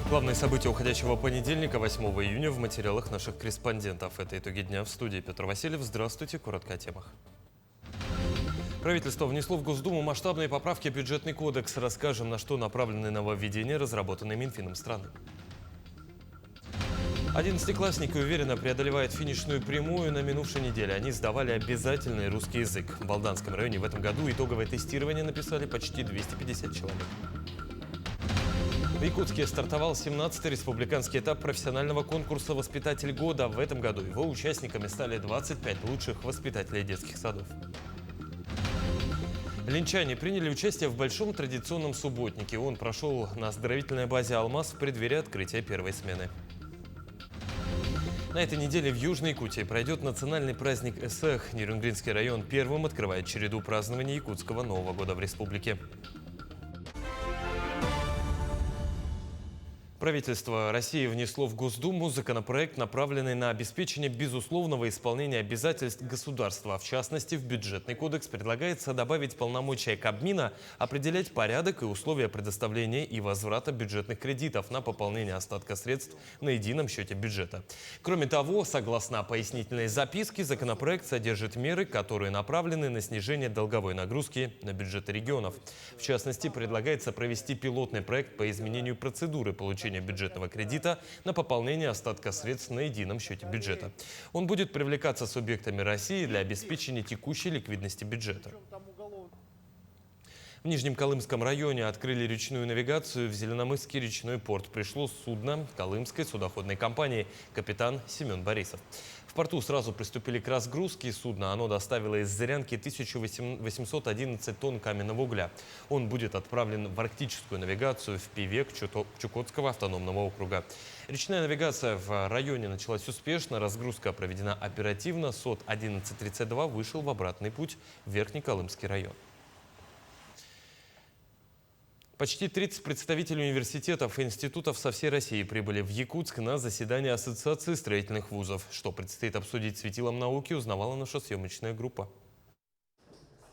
Главные события уходящего понедельника, 8 июня, в материалах наших корреспондентов. Это итоги дня в студии. Петр Васильев. Здравствуйте. Коротко о темах. Правительство внесло в Госдуму масштабные поправки в бюджетный кодекс. Расскажем, на что направлены нововведения, разработанные Минфином страны. 11-классники уверенно преодолевают финишную прямую на минувшей неделе. Они сдавали обязательный русский язык. В Болданском районе в этом году итоговое тестирование написали почти 250 человек. В Якутске стартовал 17-й республиканский этап профессионального конкурса «Воспитатель года». В этом году его участниками стали 25 лучших воспитателей детских садов. Ленчане приняли участие в большом традиционном субботнике. Он прошел на оздоровительной базе «Алмаз» в преддверии открытия первой смены. На этой неделе в Южной Якутии пройдет национальный праздник Эсэх. Нерюнгринский район первым открывает череду празднования якутского Нового года в республике. Правительство России внесло в Госдуму законопроект, направленный на обеспечение безусловного исполнения обязательств государства. В частности, в бюджетный кодекс предлагается добавить полномочия Кабмина определять порядок и условия предоставления и возврата бюджетных кредитов на пополнение остатка средств на едином счете бюджета. Кроме того, согласно пояснительной записке, законопроект содержит меры, которые направлены на снижение долговой нагрузки на бюджеты регионов. В частности, предлагается провести пилотный проект по изменению процедуры получения бюджетного кредита на пополнение остатка средств на едином счете бюджета. Он будет привлекаться субъектами России для обеспечения текущей ликвидности бюджета. В Нижнем Колымском районе открыли речную навигацию в Зеленомысский речной порт. Пришло судно Колымской судоходной компании, капитан Семен Борисов. В порту сразу приступили к разгрузке судна. Оно доставило из Зырянки 1811 тонн каменного угля. Он будет отправлен в арктическую навигацию в Певек Чукотского автономного округа. Речная навигация в районе началась успешно. Разгрузка проведена оперативно. СОТ 1132 вышел в обратный путь в Верхний Колымский район. Почти 30 представителей университетов и институтов со всей России прибыли в Якутск на заседание Ассоциации строительных вузов. Что предстоит обсудить светилом науки, узнавала наша съемочная группа.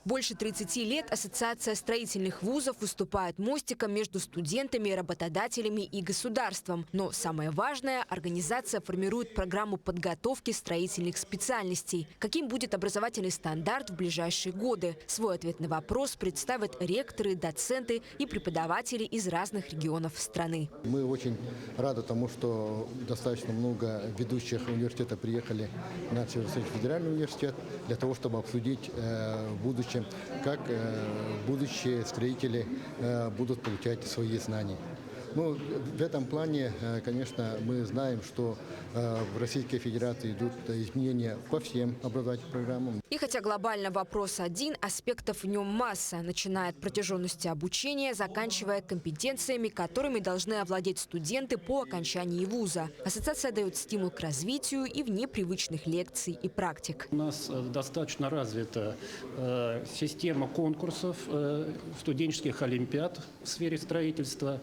Больше 30 лет Ассоциация строительных вузов выступает мостиком между студентами, работодателями и государством. Но самое важное – организация формирует программу подготовки строительных специальностей. Каким будет образовательный стандарт в ближайшие годы? Свой ответ на вопрос представят ректоры, доценты и преподаватели из разных регионов страны. Мы очень рады тому, что достаточно много ведущих университетов приехали на Всероссийский федеральный университет для того, чтобы обсудить будущее, как будущие строители будут получать свои знания. Ну, в этом плане, конечно, мы знаем, что в Российской Федерации идут изменения по всем образовательным программам. И хотя глобально вопрос один, аспектов в нем масса, начиная от протяженности обучения, заканчивая компетенциями, которыми должны овладеть студенты по окончании вуза. Ассоциация дает стимул к развитию и вне привычных лекций и практик. У нас достаточно развита система конкурсов, студенческих олимпиад в сфере строительства,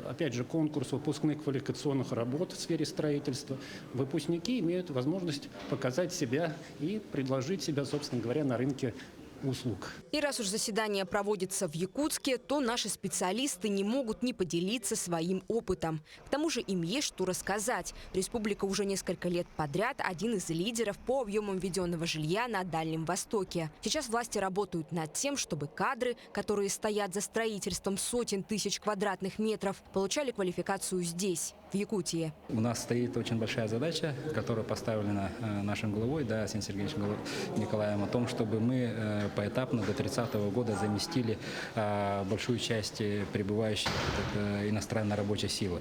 опять же, конкурс выпускных квалификационных работ в сфере строительства. Выпускники имеют возможность показать себя и предложить себя, собственно говоря, на рынке услуг. И раз уж заседание проводится в Якутске, то наши специалисты не могут не поделиться своим опытом. К тому же им есть что рассказать. Республика уже несколько лет подряд один из лидеров по объемам введенного жилья на Дальнем Востоке. Сейчас власти работают над тем, чтобы кадры, которые стоят за строительством сотен тысяч квадратных метров, получали квалификацию здесь, в Якутии. У нас стоит очень большая задача, которая поставлена нашим главой, Арсением Сергеевичем Николаевым, о том, чтобы мы поэтапно до 30-го года заместили большую часть прибывающей иностранной рабочей силы.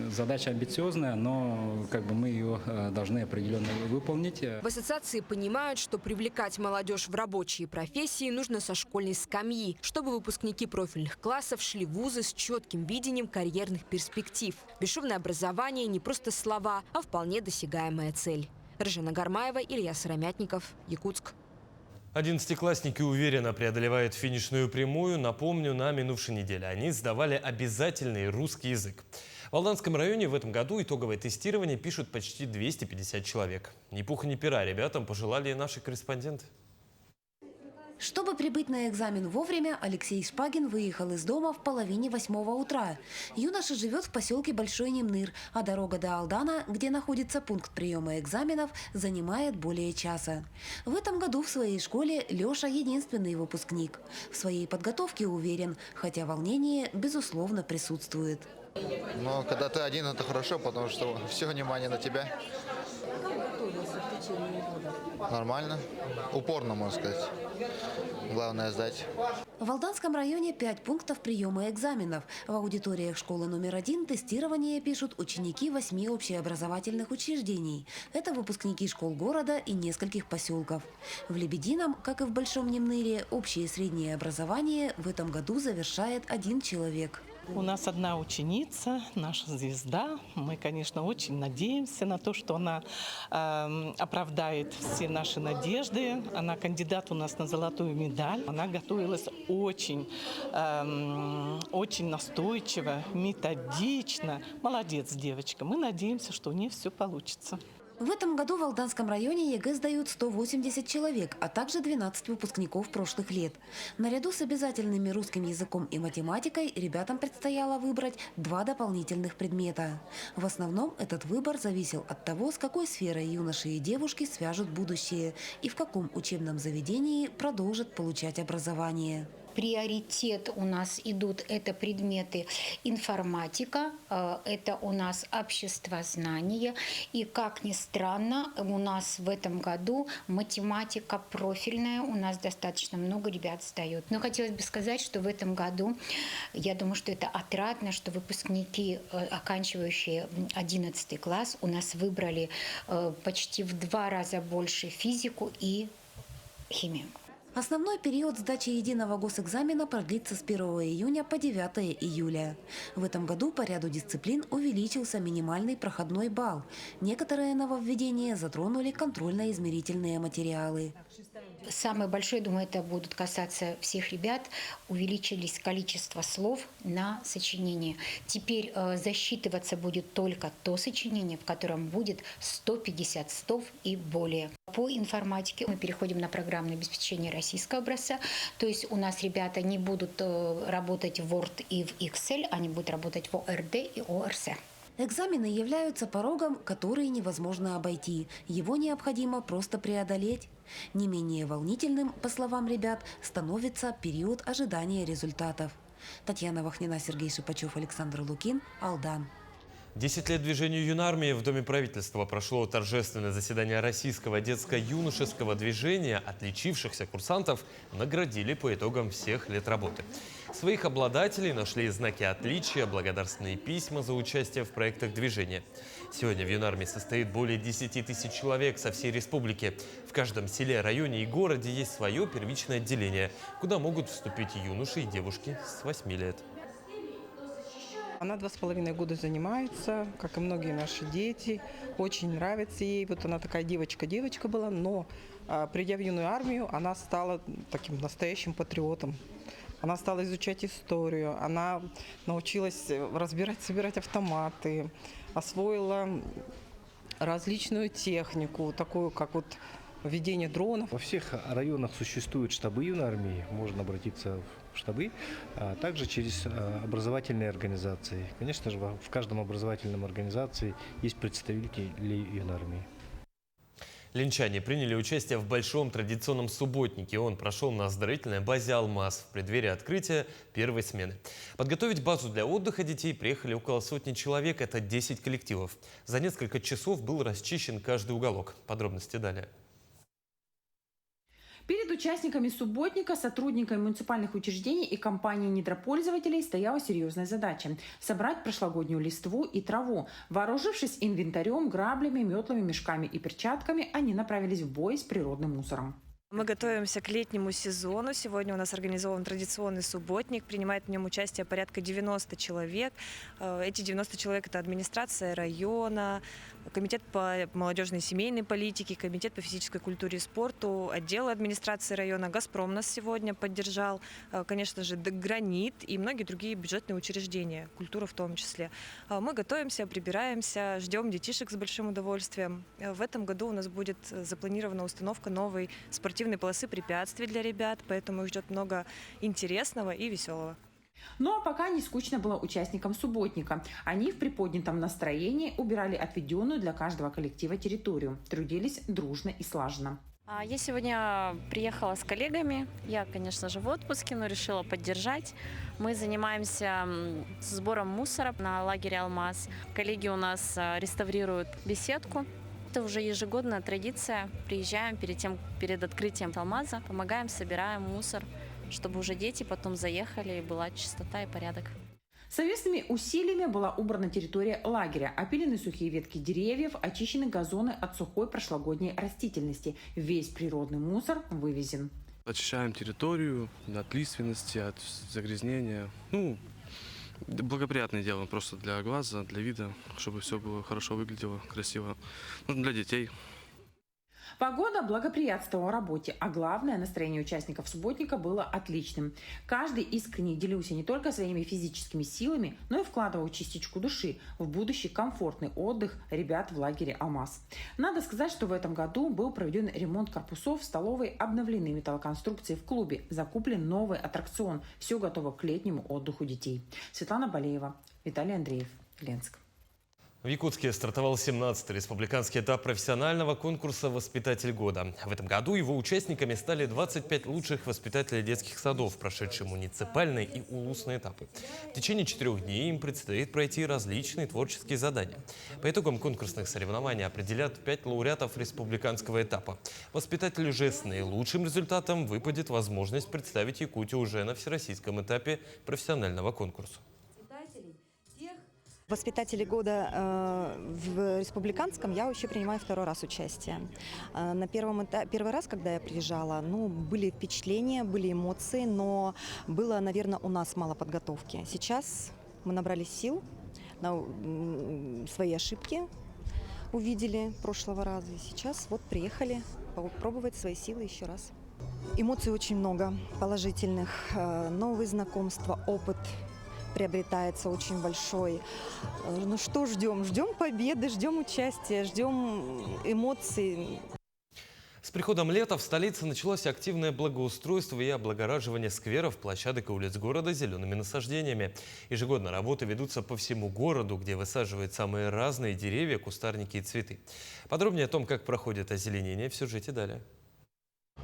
Задача амбициозная, но мы ее должны определенно выполнить. В ассоциации понимают, что привлекать молодежь в рабочие профессии нужно со школьной скамьи, чтобы выпускники профильных классов шли в вузы с четким видением карьерных перспектив. Бесшовное образование не просто слова, а вполне досягаемая цель. Ржана Гармаева, Илья Сыромятников, Якутск. 11-классники уверенно преодолевают финишную прямую. Напомню, на минувшей неделе они сдавали обязательный русский язык. В Болданском районе в этом году итоговое тестирование пишут почти 250 человек. Ни пуха, ни пера ребятам пожелали наши корреспонденты. Чтобы прибыть на экзамен вовремя, Алексей Шпагин выехал из дома в половине 8 утра. Юноша живет в поселке Большой Немныр, а дорога до Алдана, где находится пункт приема экзаменов, занимает более часа. В этом году в своей школе Леша единственный выпускник. В своей подготовке уверен, хотя волнение, безусловно, присутствует. Но когда ты один, это хорошо, потому что все внимание на тебя. Нормально. Упорно, можно сказать. Главное сдать. В Алданском районе 5 пунктов приема экзаменов. В аудиториях школы номер 1 тестирование пишут ученики 8 общеобразовательных учреждений. Это выпускники школ города и нескольких поселков. В Лебедином, как и в Большом Немныре, общее и среднее образование в этом году завершает 1 человек. У нас одна ученица, наша звезда. Мы, конечно, очень надеемся на то, что она оправдает все наши надежды. Она кандидат у нас на золотую медаль. Она готовилась очень настойчиво, методично. Молодец, девочка. Мы надеемся, что у нее все получится. В этом году в Алданском районе ЕГЭ сдают 180 человек, а также 12 выпускников прошлых лет. Наряду с обязательными русским языком и математикой ребятам предстояло выбрать 2 дополнительных предмета. В основном этот выбор зависел от того, с какой сферой юноши и девушки свяжут будущее и в каком учебном заведении продолжат получать образование. Приоритет у нас идут это предметы информатика, это у нас обществознание. И, как ни странно, у нас в этом году математика профильная. У нас достаточно много ребят сдают. Но хотелось бы сказать, что в этом году, я думаю, что это отрадно, что выпускники, оканчивающие 11 класс, у нас выбрали почти в 2 раза больше физику и химию. Основной период сдачи единого госэкзамена продлится с 1 июня по 9 июля. В этом году по ряду дисциплин увеличился минимальный проходной балл. Некоторые нововведения затронули контрольно-измерительные материалы. Самое большое, думаю, это будут касаться всех ребят. Увеличились количество слов на сочинение. Теперь засчитываться будет только то сочинение, в котором будет 150 слов и более. По информатике мы переходим на программное обеспечение российского образца. То есть у нас ребята не будут работать в Word и в Excel, они будут работать в ОРД и ОРС. Экзамены являются порогом, который невозможно обойти. Его необходимо просто преодолеть. Не менее волнительным, по словам ребят, становится период ожидания результатов. Татьяна Вахнина, Сергей Шипачев, Александр Лукин, Алдан. 10 лет движению юнармии в Доме правительства прошло торжественное заседание российского детско-юношеского движения. Отличившихся курсантов наградили по итогам всех лет работы. Своих обладателей нашли знаки отличия, благодарственные письма за участие в проектах движения. Сегодня в юнармии состоит более 10 тысяч человек со всей республики. В каждом селе, районе и городе есть свое первичное отделение, куда могут вступить юноши и девушки с 8 лет. Она 2,5 года занимается, как и многие наши дети. Очень нравится ей. Вот она такая девочка была, но придя в юную армию, она стала таким настоящим патриотом. Она стала изучать историю, она научилась собирать автоматы, освоила различную технику, такую как вот введение дронов. Во всех районах существуют штабы юной армии, можно обратиться в штабы, а также через образовательные организации. Конечно же, в каждом образовательном организации есть представители юной армии. Ленчане приняли участие в большом традиционном субботнике. Он прошел на оздоровительной базе «Алмаз» в преддверии открытия первой смены. Подготовить базу для отдыха детей приехали около 100 человек. Это 10 коллективов. За несколько часов был расчищен каждый уголок. Подробности далее. Перед участниками субботника, сотрудниками муниципальных учреждений и компаний недропользователей стояла серьезная задача – собрать прошлогоднюю листву и траву. Вооружившись инвентарем, граблями, метлами, мешками и перчатками, они направились в бой с природным мусором. Мы готовимся к летнему сезону. Сегодня у нас организован традиционный субботник. Принимает в нем участие порядка 90 человек. Эти 90 человек – это администрация района, комитет по молодежной и семейной политике, комитет по физической культуре и спорту, отдел администрации района. «Газпром» нас сегодня поддержал, конечно же, «Гранит» и многие другие бюджетные учреждения, культура в том числе. Мы готовимся, прибираемся, ждем детишек с большим удовольствием. В этом году у нас будет запланирована установка новой спортивной спортивные полосы препятствий для ребят, поэтому их ждет много интересного и веселого. Ну а пока не скучно было участникам субботника. Они в приподнятом настроении убирали отведенную для каждого коллектива территорию. Трудились дружно и слаженно. Я сегодня приехала с коллегами. Я, конечно же, в отпуске, но решила поддержать. Мы занимаемся сбором мусора на лагере «Алмаз». Коллеги у нас реставрируют беседку. Это уже ежегодная традиция. Приезжаем перед открытием «Алмаза», помогаем, собираем мусор, чтобы уже дети потом заехали и была чистота и порядок. Совместными усилиями была убрана территория лагеря, опилены сухие ветки деревьев, очищены газоны от сухой прошлогодней растительности. Весь природный мусор вывезен. Очищаем территорию от лиственности, от загрязнения. Благоприятное дело просто для глаза, для вида, чтобы все было хорошо выглядело, красиво. Для детей. Погода благоприятствовала работе, а главное, настроение участников субботника было отличным. Каждый искренне делился не только своими физическими силами, но и вкладывал частичку души в будущий комфортный отдых ребят в лагере «Алмаз». Надо сказать, что в этом году был проведен ремонт корпусов в столовой, обновлены металлоконструкции в клубе, закуплен новый аттракцион. Все готово к летнему отдыху детей. Светлана Балеева, Виталий Андреев, Ленск. В Якутске стартовал 17-й республиканский этап профессионального конкурса «Воспитатель года». В этом году его участниками стали 25 лучших воспитателей детских садов, прошедшие муниципальные и улусные этапы. В течение 4 дней им предстоит пройти различные творческие задания. По итогам конкурсных соревнований определят 5 лауреатов республиканского этапа. Воспитателю же с наилучшим результатом выпадет возможность представить Якутию уже на всероссийском этапе профессионального конкурса. Воспитатели года в республиканском я вообще принимаю 2-й раз участие. На первый раз, когда я приезжала, были впечатления, были эмоции, но было, наверное, у нас мало подготовки. Сейчас мы набрались сил, свои ошибки увидели прошлого раза. И сейчас приехали попробовать свои силы еще раз. Эмоций очень много, положительных, новые знакомства, опыт приобретается очень большой. Что ждем? Ждем победы, ждем участия, ждем эмоций. С приходом лета в столице началось активное благоустройство и облагораживание скверов, площадок и улиц города зелеными насаждениями. Ежегодно работы ведутся по всему городу, где высаживают самые разные деревья, кустарники и цветы. Подробнее о том, как проходит озеленение, в сюжете далее.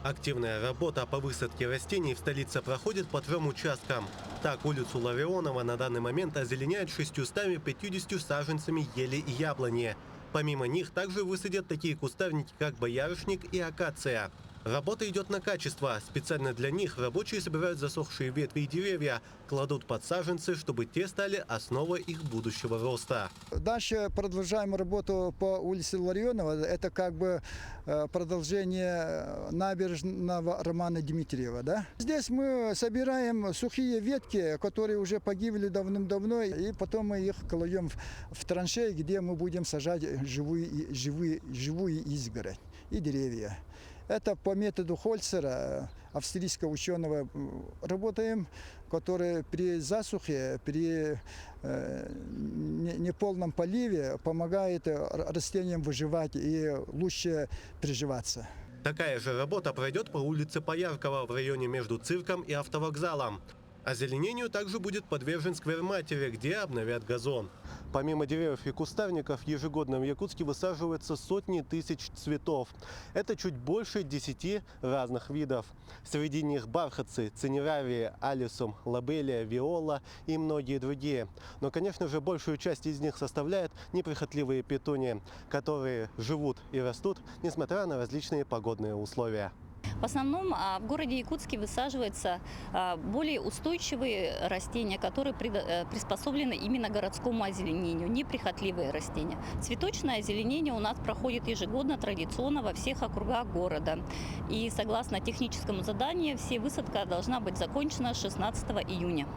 Активная работа по высадке растений в столице проходит по 3 участкам. Так, улицу Ларионова на данный момент озеленяют 650 саженцами ели и яблони. Помимо них также высадят такие кустарники, как боярышник и акация. Работа идет на качество. Специально для них рабочие собирают засохшие ветви и деревья, кладут под саженцы, чтобы те стали основой их будущего роста. Дальше продолжаем работу по улице Ларионова. Это продолжение набережного Романа Дмитриева. Да? Здесь мы собираем сухие ветки, которые уже погибли давным-давно, и потом мы их кладем в траншеи, где мы будем сажать живую изгородь и деревья. Это по методу Хольцера, австрийского ученого, работаем, который при засухе, при неполном поливе помогает растениям выживать и лучше приживаться. Такая же работа пройдет по улице Пояркова в районе между цирком и автовокзалом. Озеленению также будет подвержен сквер Матери, где обновят газон. Помимо деревьев и кустарников, ежегодно в Якутске высаживаются сотни тысяч цветов. Это чуть больше 10 разных видов. Среди них бархатцы, цинеравии, алисум, лобелия, виола и многие другие. Но, конечно же, большую часть из них составляют неприхотливые петунии, которые живут и растут, несмотря на различные погодные условия. В основном в городе Якутске высаживаются более устойчивые растения, которые приспособлены именно к городскому озеленению, неприхотливые растения. Цветочное озеленение у нас проходит ежегодно традиционно во всех округах города. И согласно техническому заданию, вся высадка должна быть закончена 16 июня.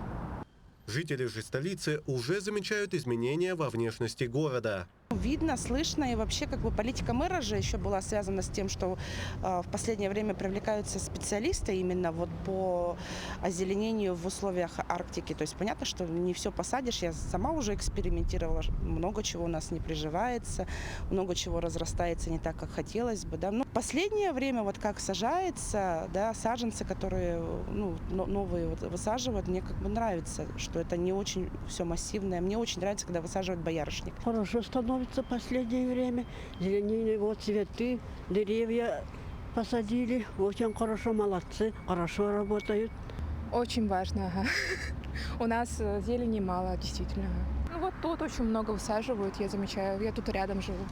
Жители же столицы уже замечают изменения во внешности города. видно, слышно. И вообще как бы политика мэра же еще была связана с тем, что в последнее время привлекаются специалисты именно вот по озеленению в условиях Арктики. То есть понятно, что не все посадишь. Я сама уже экспериментировала. Много чего у нас не приживается, много чего разрастается не так, как хотелось бы. Да. Но в последнее время вот как сажается, да, саженцы, которые новые вот высаживают, мне как бы нравится, что это не очень все массивное. Мне очень нравится, когда высаживают боярышник. Хорошо становится в последнее время. Зеленее, вот цветы, деревья посадили. Очень хорошо, молодцы, хорошо работают. Очень важно, ага. У нас зелени мало, действительно. Ну вот тут очень много высаживают, я замечаю. Я тут рядом живу.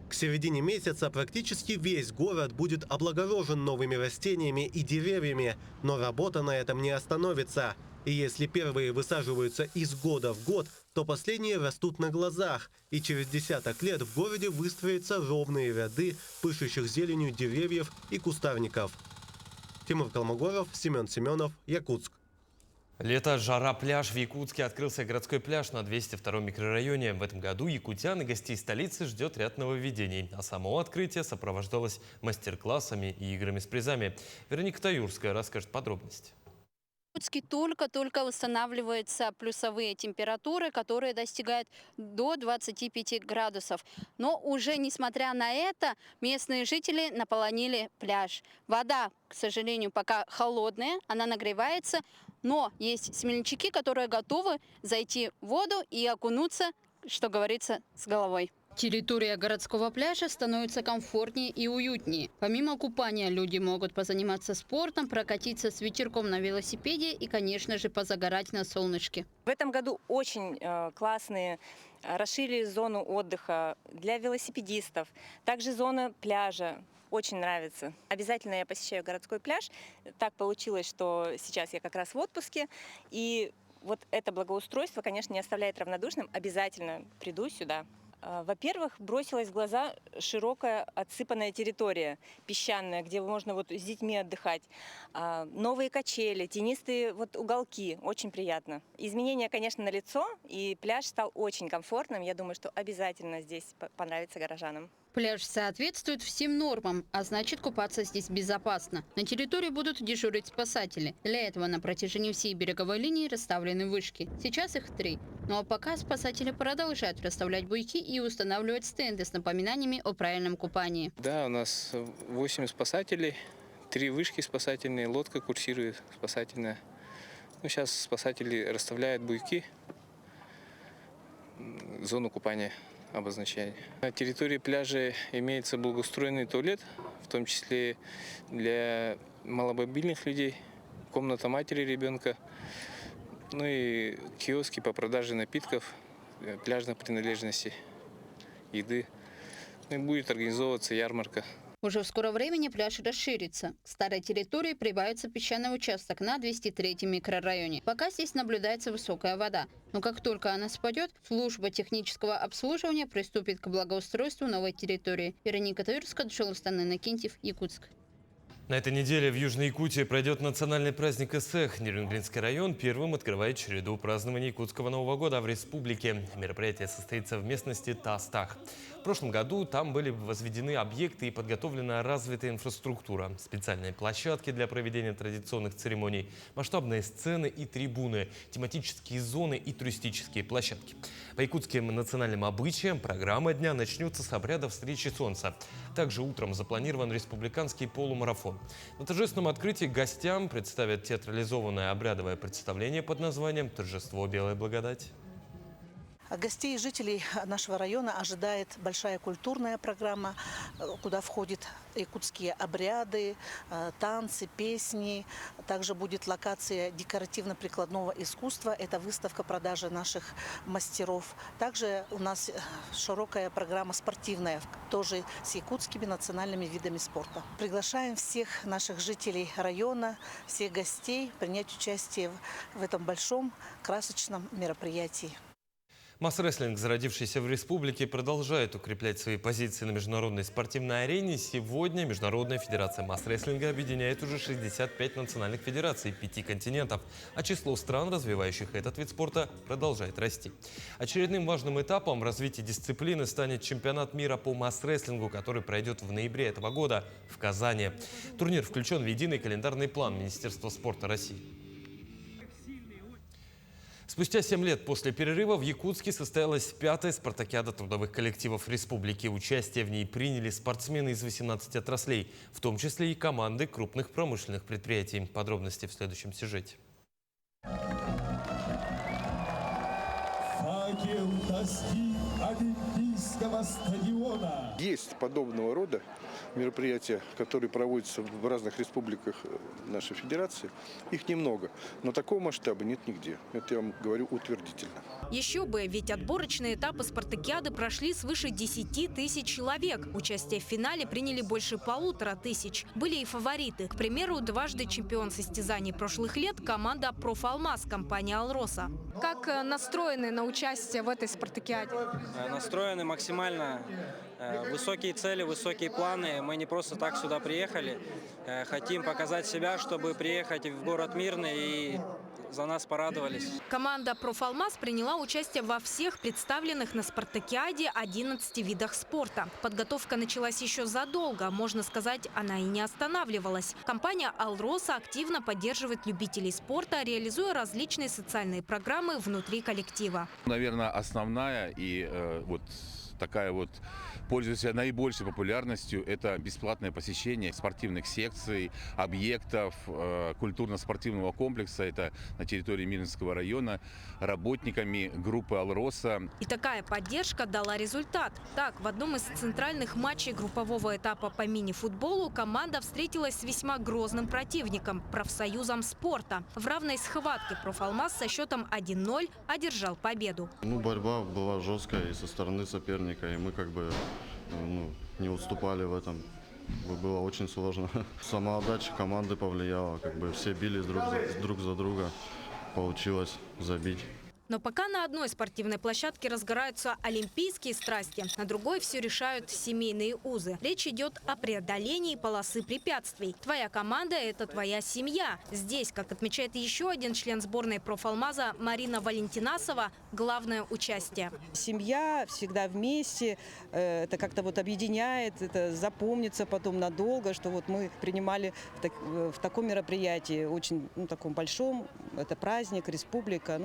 К середине месяца практически весь город будет облагорожен новыми растениями и деревьями, но работа на этом не остановится. И если первые высаживаются из года в год, то последние растут на глазах, и через десяток лет в городе выстроятся ровные ряды пышущих зеленью деревьев и кустарников. Тимур Колмогоров, Семен Семенов, Якутск. Лето, жара, пляж. В Якутске открылся городской пляж на 202-м микрорайоне. В этом году якутян и гостей столицы ждет ряд нововведений. А само открытие сопровождалось мастер-классами и играми с призами. Вероника Таюрская расскажет подробности. В Якутске только-только устанавливаются плюсовые температуры, которые достигают до 25 градусов. Но уже несмотря на это, местные жители наполонили пляж. Вода, к сожалению, пока холодная, она нагревается, но есть смельчаки, которые готовы зайти в воду и окунуться, что говорится, с головой. Территория городского пляжа становится комфортнее и уютнее. Помимо купания люди могут позаниматься спортом, прокатиться с ветерком на велосипеде и, конечно же, позагорать на солнышке. В этом году очень классные, расширили зону отдыха для велосипедистов, также зона пляжа. Очень нравится. Обязательно я посещаю городской пляж. Так получилось, что сейчас я как раз в отпуске. И вот это благоустройство, конечно, не оставляет равнодушным. Обязательно приду сюда. Во-первых, бросилась в глаза широкая отсыпанная территория, песчаная, где можно вот с детьми отдыхать. Новые качели, тенистые вот уголки, очень приятно. Изменения, конечно, налицо, и пляж стал очень комфортным. Я думаю, что обязательно здесь понравится горожанам. Пляж соответствует всем нормам, а значит, купаться здесь безопасно. На территории будут дежурить спасатели. Для этого на протяжении всей береговой линии расставлены вышки. Сейчас их 3. Ну а пока спасатели продолжают расставлять буйки и устанавливать стенды с напоминаниями о правильном купании. Да, у нас 8 спасателей, 3 вышки спасательные, лодка курсирует спасательная. Ну, сейчас спасатели расставляют буйки, зону купания обозначения. На территории пляжа имеется благоустроенный туалет, в том числе для маломобильных людей, комната матери ребенка, ну и киоски по продаже напитков, пляжных принадлежностей, еды. Ну и будет организовываться ярмарка. Уже в скором времени пляж расширится. К старой территории прибавится песчаный участок на 203-м микрорайоне. Пока здесь наблюдается высокая вода. Но как только она спадет, служба технического обслуживания приступит к благоустройству новой территории. Вероника Таюрская, Джолстан Иннокентьев, Якутск. На этой неделе в Южной Якутии пройдет национальный праздник Эсэх. Нерюнгринский район первым открывает череду празднования якутского Нового года в республике. Мероприятие состоится в местности Тастах. В прошлом году там были возведены объекты и подготовлена развитая инфраструктура. Специальные площадки для проведения традиционных церемоний, масштабные сцены и трибуны, тематические зоны и туристические площадки. По якутским национальным обычаям программа дня начнется с обряда встречи солнца. Также утром запланирован республиканский полумарафон. На торжественном открытии гостям представят театрализованное обрядовое представление под названием «Торжество Белой Благодати». Гостей и жителей нашего района ожидает большая культурная программа, куда входят якутские обряды, танцы, песни. Также будет локация декоративно-прикладного искусства. Это выставка продажи наших мастеров. Также у нас широкая программа спортивная, тоже с якутскими национальными видами спорта. Приглашаем всех наших жителей района, всех гостей принять участие в этом большом красочном мероприятии. Масс-рестлинг, зародившийся в республике, продолжает укреплять свои позиции на международной спортивной арене. Сегодня Международная федерация масс-рестлинга объединяет уже 65 национальных федераций 5 континентов, а число стран, развивающих этот вид спорта, продолжает расти. Очередным важным этапом развития дисциплины станет чемпионат мира по масс-рестлингу, который пройдет в ноябре этого года в Казани. Турнир включен в единый календарный план Министерства спорта России. Спустя 7 лет после перерыва в Якутске состоялась 5-я спартакиада трудовых коллективов республики. Участие в ней приняли спортсмены из 18 отраслей, в том числе и команды крупных промышленных предприятий. Подробности в следующем сюжете. Факел достиг Олимпийского стадиона. Есть подобного рода мероприятия, которые проводятся в разных республиках нашей федерации. Их немного, но такого масштаба нет нигде. Это я вам говорю утвердительно. Еще бы, ведь отборочные этапы спартакиады прошли свыше 10 тысяч человек. Участие в финале приняли больше 1500. Были и фавориты. К примеру, дважды чемпион состязаний прошлых лет команда «Профалмаз» компании «Алроса». Как настроены на участие в этой спартакиаде? Настроены максимально. Высокие цели, высокие планы. Мы не просто так сюда приехали. Хотим показать себя, чтобы приехать в город Мирный и за нас порадовались. Команда «Профалмаз» приняла участие во всех представленных на спартакиаде 11 видах спорта. Подготовка началась еще задолго. Можно сказать, она и не останавливалась. Компания «Алроса» активно поддерживает любителей спорта, реализуя различные социальные программы внутри коллектива. Наверное, основная и такая пользуется наибольшей популярностью, это бесплатное посещение спортивных секций, объектов, культурно-спортивного комплекса, это на территории Мирнинского района, работниками группы «Алроса». И такая поддержка дала результат. Так, в одном из центральных матчей группового этапа по мини-футболу команда встретилась с весьма грозным противником – профсоюзом спорта. В равной схватке «Профалмаз» со счетом 1-0 одержал победу. Борьба была жесткая и со стороны соперника, и мы не уступали в этом. Было очень сложно. Самоотдача команды повлияла, все бились друг за друга, получилось забить. Но пока на одной спортивной площадке разгораются олимпийские страсти, на другой все решают семейные узы. Речь идет о преодолении полосы препятствий. Твоя команда – это твоя семья. Здесь, как отмечает еще один член сборной «Профалмаза» Марина Валентинасова, главное участие. Семья всегда вместе, это как-то объединяет, это запомнится потом надолго, что мы принимали в таком мероприятии, очень таком большом, это праздник, республика,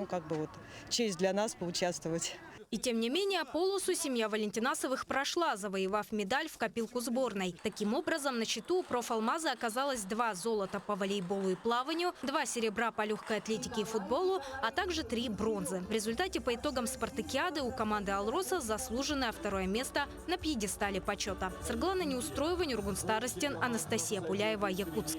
честь для нас поучаствовать. И тем не менее, полосу семья Валентинасовых прошла, завоевав медаль в копилку сборной. Таким образом, на счету у «Профалмаза» оказалось 2 золота по волейболу и плаванию, 2 серебра по легкой атлетике и футболу, а также 3 бронзы. В результате по итогам спартакиады у команды «Алроса» заслуженное 2-е место на пьедестале почета. Сарглана Неустроева, Нюргун Старостин, Анастасия Пуляева, Якутск.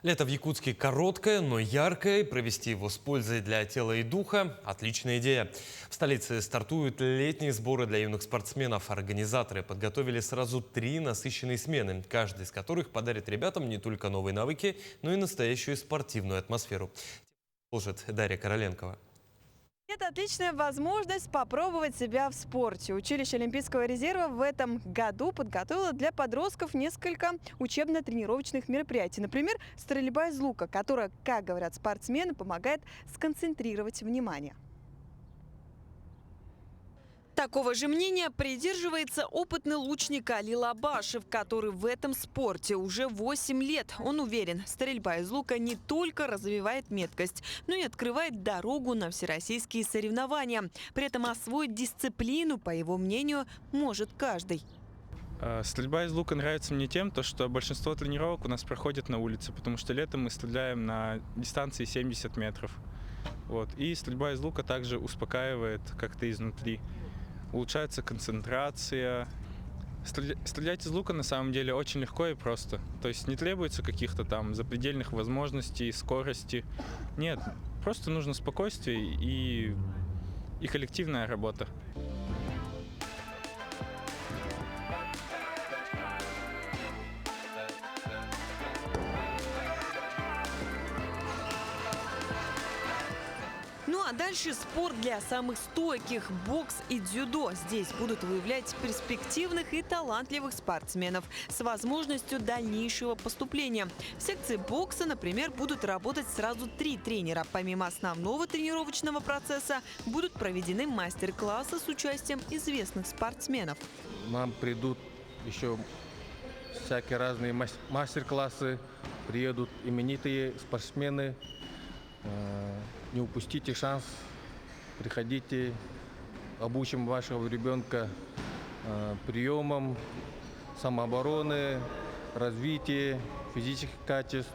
Лето в Якутске короткое, но яркое. Провести его с пользой для тела и духа – отличная идея. В столице стартуют летние сборы для юных спортсменов. Организаторы подготовили сразу 3 насыщенные смены, каждая из которых подарит ребятам не только новые навыки, но и настоящую спортивную атмосферу. Продолжит Дарья Короленкова. Это отличная возможность попробовать себя в спорте. Училище Олимпийского резерва в этом году подготовило для подростков несколько учебно-тренировочных мероприятий. Например, стрельба из лука, которая, как говорят спортсмены, помогает сконцентрировать внимание. Такого же мнения придерживается опытный лучник Али Лабашев, который в этом спорте уже 8 лет. Он уверен, стрельба из лука не только развивает меткость, но и открывает дорогу на всероссийские соревнования. При этом освоить дисциплину, по его мнению, может каждый. Стрельба из лука нравится мне тем, что большинство тренировок у нас проходят на улице, потому что летом мы стреляем на дистанции 70 метров. И стрельба из лука также успокаивает как-то изнутри. Улучшается концентрация. Стрелять из лука на самом деле очень легко и просто. То есть не требуется каких-то там запредельных возможностей, скорости. Нет, просто нужно спокойствие и коллективная работа. Ну а дальше спорт для самых стойких – бокс и дзюдо. Здесь будут выявлять перспективных и талантливых спортсменов с возможностью дальнейшего поступления. В секции бокса, например, будут работать сразу 3 тренера. Помимо основного тренировочного процесса будут проведены мастер-классы с участием известных спортсменов. Нам придут еще всякие разные мастер-классы, приедут именитые спортсмены. Не упустите шанс, приходите, обучим вашего ребенка приемам самообороны, развития физических качеств.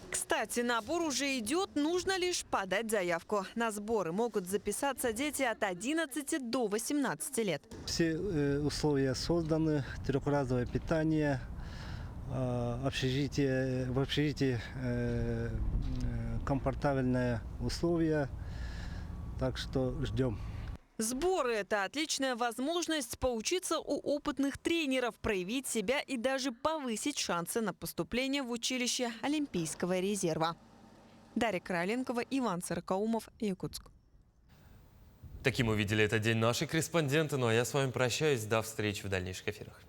Кстати, набор уже идет, нужно лишь подать заявку. На сборы могут записаться дети от 11 до 18 лет. Все условия созданы, трехразовое питание, в общежитии комфортабельные условия, так что ждем. Сборы – это отличная возможность поучиться у опытных тренеров, проявить себя и даже повысить шансы на поступление в училище Олимпийского резерва. Дарья Короленкова, Иван Сорокаумов, Якутск. Таким увидели этот день наши корреспонденты. Ну а я с вами прощаюсь. До встречи в дальнейших эфирах.